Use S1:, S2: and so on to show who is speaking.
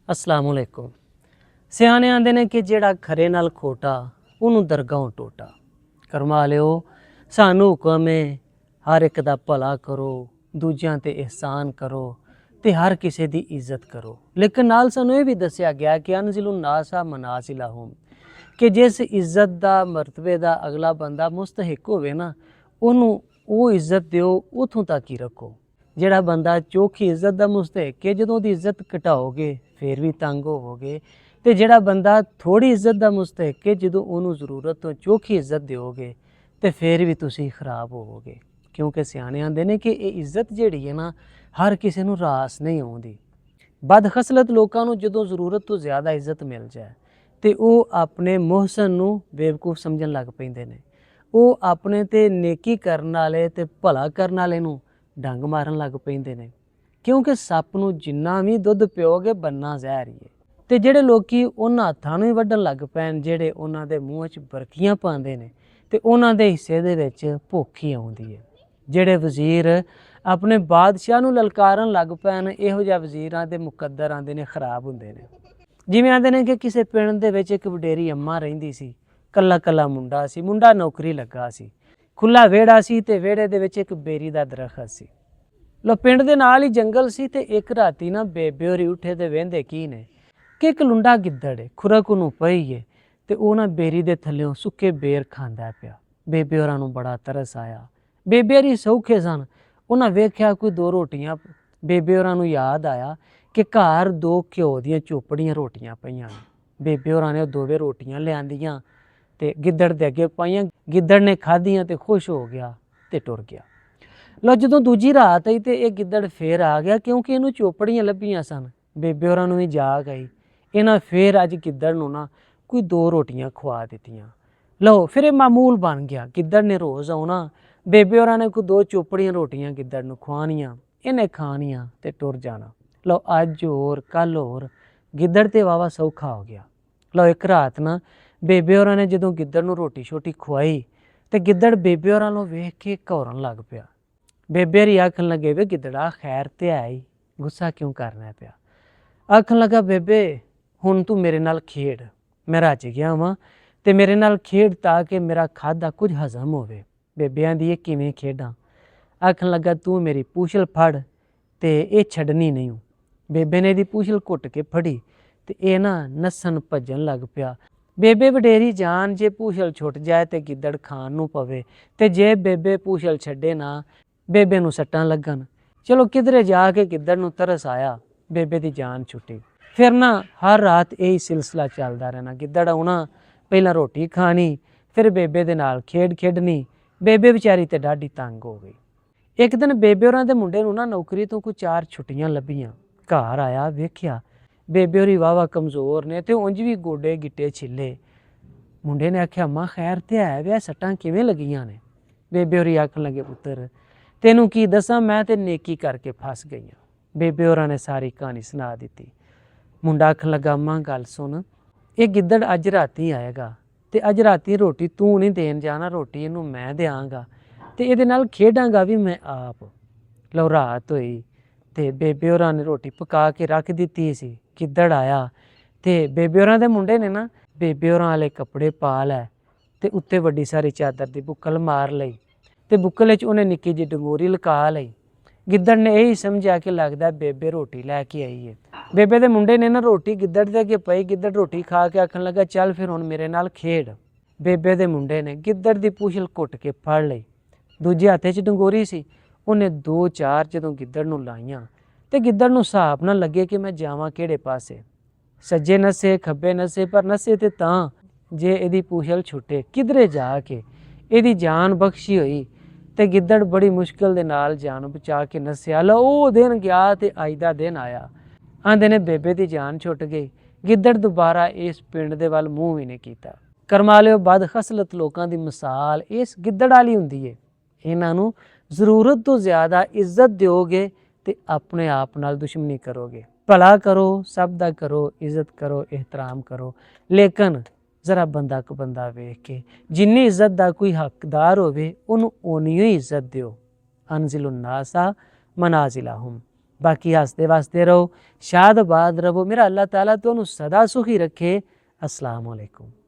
S1: अस्सलाम वालेकुम। सियाने आंदे ने कि जेड़ा खरे नाल खोटा उन्होंने दरगाहों टोटा। करमा लियो सानू हुक्म है हर एक दा भला करो, दूजियां ते एहसान करो ते हर किसी दी इज्जत करो। लेकिन नाल सानू ये भी दस्या गया कि अनजिलुन नासा मनाजिलहुम कि जिस इज्जत दा मरतबे दा अगला बंदा मुस्तहिक होवे ना उन्हों वो इज्जत दिओ उथों तक ही रखो। ਜਿਹੜਾ ਬੰਦਾ ਚੋਖੀ ਇੱਜ਼ਤ ਦਾ ਮੁਸਤਹਿਕ ਹੈ ਜਦੋਂ ਉਹਦੀ ਇੱਜ਼ਤ ਘਟਾਓਗੇ ਫਿਰ ਵੀ ਤੰਗ ਹੋਵੋਗੇ ਤੇ ਜਿਹੜਾ ਬੰਦਾ ਥੋੜੀ ਇੱਜ਼ਤ ਦਾ ਮੁਸਤਹਿਕ ਹੈ ਜਦੋਂ ਉਹਨੂੰ ਜ਼ਰੂਰਤ ਤੋਂ ਚੋਖੀ ਇੱਜ਼ਤ ਦਿਓਗੇ ਤੇ ਫਿਰ ਵੀ ਤੁਸੀਂ ਖਰਾਬ ਹੋਵੋਗੇ। ਕਿਉਂਕਿ ਸਿਆਣੇ ਆਂਦੇ ਨੇ ਕਿ ਇਹ ਇੱਜ਼ਤ ਜਿਹੜੀ ਹੈ ਨਾ ਹਰ ਕਿਸੇ ਨੂੰ ਰਾਸ ਨਹੀਂ ਆਉਂਦੀ। ਬਦਖਸਲਤ ਲੋਕਾਂ ਨੂੰ ਜਦੋਂ ਜ਼ਰੂਰਤ ਤੋਂ ਜ਼ਿਆਦਾ ਇੱਜ਼ਤ ਮਿਲ ਜਾਏ ਤੇ ਉਹ ਆਪਣੇ ਮੁਹਸਨ ਨੂੰ ਬੇਵਕੂਫ ਸਮਝਣ ਲੱਗ ਪੈਂਦੇ ਨੇ। ਉਹ ਆਪਣੇ ਤੇ ਨੇਕੀ ਕਰਨ ਵਾਲੇ ਤੇ ਭਲਾ ਕਰਨ ਵਾਲੇ ਨੂੰ ਡੰਗ ਮਾਰਨ ਲੱਗ ਪੈਂਦੇ ਨੇ। ਕਿਉਂਕਿ ਸੱਪ ਨੂੰ ਜਿੰਨਾ ਵੀ ਦੁੱਧ ਪਿਓਗੇ ਬੰਨਾ ਜ਼ਹਿਰ ਹੀ ਹੈ। ਤੇ ਜਿਹੜੇ ਲੋਕੀ ਉਹਨਾਂ ਹੱਥਾਂ ਨੂੰ ਹੀ ਵੱਢਣ ਲੱਗ ਪੈਣ ਜਿਹੜੇ ਉਹਨਾਂ ਦੇ ਮੂੰਹ 'ਚ ਬਰਕੀਆਂ ਪਾਉਂਦੇ ਨੇ ਤੇ ਉਹਨਾਂ ਦੇ ਹਿੱਸੇ ਦੇ ਵਿੱਚ ਭੁੱਖ ਹੀ ਆਉਂਦੀ ਹੈ। ਜਿਹੜੇ ਵਜ਼ੀਰ ਆਪਣੇ ਬਾਦਸ਼ਾਹ ਨੂੰ ਲਲਕਾਰਨ ਲੱਗ ਪੈਣ ਇਹੋ ਜਿਹਾ ਵਜ਼ੀਰਾਂ ਦੇ ਮੁਕੱਦਰ ਆਂਦੇ ਨੇ ਖਰਾਬ ਹੁੰਦੇ ਨੇ। ਜਿਵੇਂ ਆਂਦੇ ਨੇ ਕਿ ਕਿਸੇ ਪਿੰਡ ਦੇ ਵਿੱਚ ਇੱਕ ਵਡੇਰੀ ਅੰਮਾ ਰਹਿੰਦੀ ਸੀ। ਕੱਲਾ ਕੱਲਾ ਮੁੰਡਾ ਸੀ। ਮੁੰਡਾ ਨੌਕਰੀ ਲੱਗਾ ਸੀ। ਖੁੱਲਾ ਵਿਹੜਾ ਸੀ ਤੇ ਵਿਹੜੇ ਦੇ ਵਿੱਚ ਇੱਕ ਬੇਰੀ ਦਾ ਦਰਖਤ ਸੀ। ਲੋ ਪਿੰਡ ਦੇ ਨਾਲ ਹੀ ਜੰਗਲ ਸੀ ਤੇ ਇੱਕ ਰਾਤੀ ਨਾ ਬੇਬੇ ਹੋਰੀ ਉੱਠੇ ਤੇ ਵਹਿੰਦੇ ਕੀ ਨੇ ਕਿ ਇੱਕ ਲੁੰਡਾ ਗਿੱਦੜ ਏ ਖੁਰਕ ਨੂੰ ਪਈ ਏ ਤੇ ਉਹ ਨਾ ਬੇਰੀ ਦੇ ਥੱਲਿਓਂ ਸੁੱਕੇ ਬੇਰ ਖਾਂਦਾ ਪਿਆ। ਬੇਬੇ ਹੋਰਾਂ ਨੂੰ ਬੜਾ ਤਰਸ ਆਇਆ। ਬੇਬੇ ਹੋਰੀ ਸੌਖੇ ਸਨ। ਉਹਨਾਂ ਵੇਖਿਆ ਕੋਈ ਦੋ ਰੋਟੀਆਂ। ਬੇਬੇ ਹੋਰਾਂ ਨੂੰ ਯਾਦ ਆਇਆ ਕਿ ਘਰ ਦੋ ਘਿਓ ਦੀਆਂ ਚੋਪੜੀਆਂ ਰੋਟੀਆਂ ਪਈਆਂ ਨੇ। ਬੇਬੇ ਹੋਰਾਂ ਨੇ ਉਹ ਦੋਵੇਂ ਰੋਟੀਆਂ ਲਿਆਂਦੀਆਂ ਤੇ ਗਿੱਦੜ ਦੇ ਅੱਗੇ ਪਾਈਆਂ। ਗਿੱਦੜ ਨੇ ਖਾਧੀਆਂ ਤੇ ਖੁਸ਼ ਹੋ ਗਿਆ ਤੇ ਟੁਰ ਗਿਆ। ਲੋ ਜਦੋਂ ਦੂਜੀ ਰਾਤ ਆਈ ਤੇ ਇਹ ਗਿੱਦੜ ਫੇਰ ਆ ਗਿਆ ਕਿਉਂਕਿ ਇਹਨੂੰ ਚੋਪੜੀਆਂ ਲੱਭੀਆਂ ਸਨ। ਬੇਬੇ ਹੋਰਾਂ ਨੂੰ ਵੀ ਜਾਗ ਆਈ। ਇਹਨਾਂ ਫੇਰ ਅੱਜ ਗਿੱਦੜ ਨੂੰ ਨਾ ਕੋਈ ਦੋ ਰੋਟੀਆਂ ਖਵਾ ਦਿੱਤੀਆਂ। ਲਓ ਫਿਰ ਇਹ ਮਾਮੂਲ ਬਣ ਗਿਆ। ਗਿੱਦੜ ਨੇ ਰੋਜ਼ ਆਉਣਾ। ਬੇਬੇ ਹੋਰਾਂ ਨੇ ਕੋਈ ਦੋ ਚੋਪੜੀਆਂ ਰੋਟੀਆਂ ਗਿੱਦੜ ਨੂੰ ਖਵਾਉਣੀਆਂ। ਇਹਨੇ ਖਾਣੀਆਂ ਤੇ ਟੁਰ ਜਾਣਾ। ਲਓ ਅੱਜ ਹੋਰ ਕੱਲ ਹੋਰ ਗਿੱਦੜ ਤੇ ਵਾਵਾ ਸੌਖਾ ਹੋ ਗਿਆ। ਲਓ ਇੱਕ ਰਾਤ ਨਾ ਬੇਬੇ ਹੋਰਾਂ ਨੇ ਜਦੋਂ ਗਿੱਦੜ ਨੂੰ ਰੋਟੀ ਛੋਟੀ ਖਵਾਈ ਤੇ ਗਿੱਦੜ ਬੇਬੇ ਹੋਰਾਂ ਨੂੰ ਵੇਖ ਕੇ ਘੌਰਨ ਲੱਗ ਪਿਆ। ਬੇਬੇ ਹੋਰੀ ਆਖਣ ਲੱਗੇ ਵੇ ਗਿੱਦੜਾ ਖੈਰ ਤੇ ਆਈ ਗੁੱਸਾ ਕਿਉਂ ਕਰਨਾ ਪਿਆ। ਆਖਣ ਲੱਗਾ ਬੇਬੇ ਹੁਣ ਤੂੰ ਮੇਰੇ ਨਾਲ ਖੇਡ। ਮੈਂ ਰੱਜ ਗਿਆ ਵਾਂ ਤੇ ਮੇਰੇ ਨਾਲ ਖੇਡ ਤਾਂ ਕਿ ਮੇਰਾ ਖਾਧਾ ਕੁਝ ਹਜ਼ਮ ਹੋਵੇ। ਬੇਬਿਆਂ ਦੀ ਇਹ ਕਿਵੇਂ ਖੇਡਾਂ। ਆਖਣ ਲੱਗਾ ਤੂੰ ਮੇਰੀ ਪੂਛਲ ਫੜ ਤੇ ਇਹ ਛੱਡਣੀ ਨਹੀਂ। ਬੇਬੇ ਨੇ ਇਹਦੀ ਪੂਛਲ ਘੁੱਟ ਕੇ ਫੜੀ ਤੇ ਇਹ ਨਾ ਨੱਸਣ ਭੱਜਣ ਲੱਗ ਪਿਆ। ਬੇਬੇ ਵਡੇਰੀ ਜਾਨ ਜੇ ਪੂਛਲ ਛੁੱਟ ਜਾਏ ਤੇ ਗਿੱਦੜ ਖਾਣ ਨੂੰ ਪਵੇ ਤੇ ਜੇ ਬੇਬੇ ਪੂਛਲ ਛੱਡੇ ਨਾ ਬੇਬੇ ਨੂੰ ਸੱਟਾਂ ਲੱਗਣ। ਚਲੋ ਕਿਧਰੇ ਜਾ ਕੇ ਗਿੱਦੜ ਨੂੰ ਤਰਸ ਆਇਆ। ਬੇਬੇ ਦੀ ਜਾਨ ਛੁੱਟੀ। ਫਿਰ ਨਾ ਹਰ ਰਾਤ ਇਹੀ ਸਿਲਸਿਲਾ ਚੱਲਦਾ ਰਹਿਣਾ। ਗਿੱਦੜ ਆਉਣਾ ਪਹਿਲਾਂ ਰੋਟੀ ਖਾਣੀ ਫਿਰ ਬੇਬੇ ਦੇ ਨਾਲ ਖੇਡ ਖੇਡਣੀ। ਬੇਬੇ ਵਿਚਾਰੀ ਤੇ ਡਾਢੀ ਤੰਗ ਹੋ ਗਈ। ਇੱਕ ਦਿਨ ਬੇਬੇ ਹੋਰਾਂ ਦੇ ਮੁੰਡੇ ਨੂੰ ਨਾ ਨੌਕਰੀ ਤੋਂ ਕੋਈ 4 ਛੁੱਟੀਆਂ ਲੱਭੀਆਂ। ਘਰ ਆਇਆ ਵੇਖਿਆ ਬੇਬੇ ਹੋਰੀ ਵਾਵਾ ਕਮਜ਼ੋਰ ਨੇ ਤੇ ਉਂਝ ਵੀ ਗੋਡੇ ਗਿੱਟੇ ਛਿੱਲੇ। ਮੁੰਡੇ ਨੇ ਆਖਿਆ ਮਾਂ ਖੈਰ ਤੇ ਹੈ ਵੇ ਸੱਟਾਂ ਕਿਵੇਂ ਲੱਗੀਆਂ ਨੇ। ਬੇਬੇ ਹੋਰੀ ਆਖਣ ਲੱਗੇ ਪੁੱਤਰ ਤੈਨੂੰ ਕੀ ਦੱਸਾਂ ਮੈਂ ਤੇ ਨੇਕੀ ਕਰਕੇ ਫਸ ਗਈ ਹਾਂ। ਬੇਬੇ ਹੋਰਾਂ ਨੇ ਸਾਰੀ ਕਹਾਣੀ ਸੁਣਾ ਦਿੱਤੀ। ਮੁੰਡਾ ਆਖਣ ਲੱਗਾ ਮਾਂ ਗੱਲ ਸੁਣ ਇਹ ਗਿੱਦੜ ਅੱਜ ਰਾਤੀ ਆਏਗਾ ਤੇ ਅੱਜ ਰਾਤੀ ਰੋਟੀ ਤੂੰ ਨਹੀਂ ਦੇਣ ਜਾਣਾ ਰੋਟੀ ਇਹਨੂੰ ਮੈਂ ਦਿਆਂਗਾ ਤੇ ਇਹਦੇ ਨਾਲ ਖੇਡਾਂਗਾ ਵੀ ਮੈਂ ਆਪ। ਲਓ ਰਾਤ ਹੋਈ ਤੇ ਬੇਬੇ ਹੋਰਾਂ ਨੇ ਰੋਟੀ ਪਕਾ ਕੇ ਰੱਖ ਦਿੱਤੀ ਸੀ। ਗਿੱਦੜ ਆਇਆ ਤੇ ਬੇਬੇ ਹੋਰਾਂ ਦੇ ਮੁੰਡੇ ਨੇ ਨਾ ਬੇਬੇ ਹੋਰਾਂ ਵਾਲੇ ਕੱਪੜੇ ਪਾ ਲੈ ਤੇ ਉੱਤੇ ਵੱਡੀ ਸਾਰੀ ਚਾਦਰ ਦੀ ਬੁੱਕਲ ਮਾਰ ਲਈ ਤੇ ਬੁੱਕਲ 'ਚ ਉਹਨੇ ਨਿੱਕੀ ਜਿਹੀ ਡੰਗੋਰੀ ਲੁਕਾ ਲਈ। ਗਿੱਦੜ ਨੇ ਇਹੀ ਸਮਝਿਆ ਕਿ ਲੱਗਦਾ ਬੇਬੇ ਰੋਟੀ ਲੈ ਕੇ ਆਈ ਹੈ। ਬੇਬੇ ਦੇ ਮੁੰਡੇ ਨੇ ਨਾ ਰੋਟੀ ਗਿੱਦੜ ਦੇ ਅੱਗੇ ਪਈ। ਗਿੱਦੜ ਰੋਟੀ ਖਾ ਕੇ ਆਖਣ ਲੱਗਾ ਚੱਲ ਫਿਰ ਹੁਣ ਮੇਰੇ ਨਾਲ ਖੇਡ। ਬੇਬੇ ਦੇ ਮੁੰਡੇ ਨੇ ਗਿੱਦੜ ਦੀ ਪੂਛਲ ਘੁੱਟ ਕੇ ਫੜ ਲਈ। ਦੂਜੇ ਹੱਥੇ 'ਚ ਡੰਗੋਰੀ ਸੀ। ਉਹਨੇ 2-4 ਜਦੋਂ ਗਿੱਦੜ ਨੂੰ ਲਾਈਆਂ ਤੇ ਗਿੱਦੜ ਨੂੰ ਹਿਸਾਬ ਨਾ ਲੱਗੇ ਕਿ ਮੈਂ ਜਾਵਾਂ ਕਿਹੜੇ ਪਾਸੇ। ਸੱਜੇ ਨੱਸੇ ਖੱਬੇ ਨੱਸੇ ਪਰ ਨੱਸੇ ਤੇ ਤਾਂ ਜੇ ਇਹਦੀ ਪੂਛਲ ਛੁੱਟੇ ਕਿਧਰੇ ਜਾ ਕੇ ਇਹਦੀ ਜਾਨ ਬਖਸ਼ੀ ਹੋਈ ਤੇ ਗਿੱਦੜ ਬੜੀ ਮੁਸ਼ਕਿਲ ਦੇ ਨਾਲ ਜਾਨ ਬਚਾ ਕੇ ਨੱਸਿਆ। ਲਓ ਉਹ ਦਿਨ ਗਿਆ ਤੇ ਅੱਜ ਦਾ ਦਿਨ ਆਇਆ। ਆਂਦੇ ਨੇ ਬੇਬੇ ਦੀ ਜਾਨ ਛੁੱਟ ਗਈ। ਗਿੱਦੜ ਦੁਬਾਰਾ ਇਸ ਪਿੰਡ ਦੇ ਵੱਲ ਮੂੰਹ ਵੀ ਨਹੀਂ ਕੀਤਾ। ਕਰਮਾ ਲਿਓ ਬਦਖਸਲਤ ਲੋਕਾਂ ਦੀ ਮਿਸਾਲ ਇਸ ਗਿੱਦੜ ਵਾਲੀ ਹੁੰਦੀ ਹੈ। ਇਹਨਾਂ ਨੂੰ ਜ਼ਰੂਰਤ ਤੋਂ ਜ਼ਿਆਦਾ ਇੱਜ਼ਤ ਦਿਓਗੇ ਤੇ ਆਪਣੇ ਆਪ ਨਾਲ ਦੁਸ਼ਮਣੀ ਕਰੋਗੇ। ਭਲਾ ਕਰੋ ਸਭ ਦਾ ਕਰੋ ਇੱਜ਼ਤ ਕਰੋ ਇਹਤਰਾਮ ਕਰੋ ਲੇਕਿਨ ਜ਼ਰਾ ਬੰਦਾ ਕੁ ਬੰਦਾ ਵੇਖ ਕੇ ਜਿੰਨੀ ਇੱਜ਼ਤ ਦਾ ਕੋਈ ਹੱਕਦਾਰ ਹੋਵੇ ਉਹਨੂੰ ਓਨੀ ਹੀ ਇੱਜ਼ਤ ਦਿਓ। ਅਨਜ਼ਿਲੁਨ ਨਾਸਾ ਮਨਾਜ਼ਿਲਹੁਮ। ਬਾਕੀ ਹੱਸਦੇ ਵਸਦੇ ਰਹੋ, ਸ਼ਾਦ ਆਬਾਦ ਰਹੋ। ਮੇਰਾ ਅੱਲਾਹ ਤਾਲਾ ਤੁਹਾਨੂੰ ਸਦਾ ਸੁਖੀ ਰੱਖੇ। अस्सलाम वालेकुम।